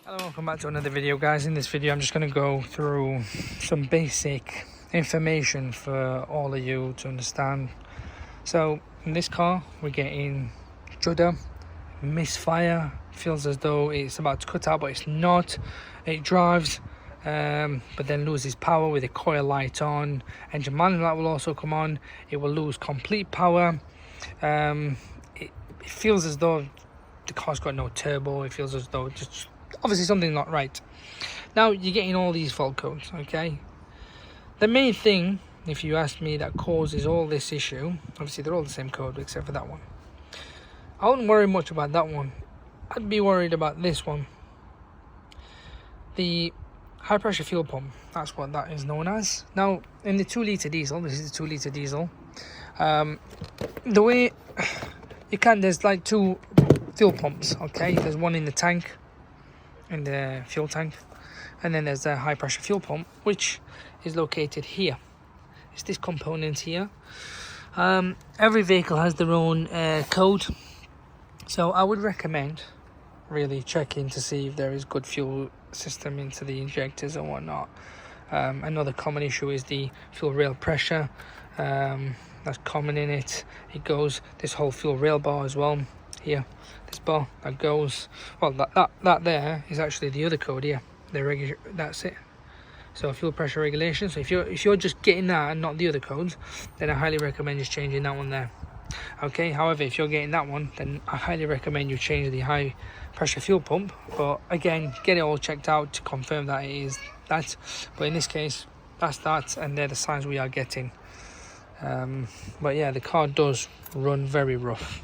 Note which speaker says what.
Speaker 1: Hello, welcome back to another video, guys. In this video I'm just going to go through some basic information for all of you to understand. So in this car we're getting judder, misfire, feels as though it's about to cut out but it's not. It drives but then loses power with the coil light on. Engine manual light will also come on. It will lose complete power. It feels as though the car's got no turbo. It feels as though just obviously something's not right. Now you're getting all these fault codes, okay? The main thing, if you ask me, that causes all this issue, obviously they're all the same code except for that one. I wouldn't worry much about that one. I'd be worried about this one. The high pressure fuel pump, that's what that is known as. Now in the 2-litre diesel, this is the 2-litre diesel, the way you can, there's like two fuel pumps, okay? There's one in the tank, in the fuel tank, and then there's the high pressure fuel pump, which is located here. It's this component here. Every vehicle has their own code, so I would recommend really checking to see if there is good fuel system into the injectors and whatnot. Another common issue is the fuel rail pressure. That's common in it. It goes this whole fuel rail bar as well. Here, this bar that goes, well, that there is actually the other code here. That's it. So fuel pressure regulation. So if you're just getting that and not the other codes, then I highly recommend just changing that one there. Okay. However, if you're getting that one, then I highly recommend you change the high pressure fuel pump. But again, get it all checked out to confirm that it is that. But in this case, that's that, and they're the signs we are getting. But yeah, the car does run very rough.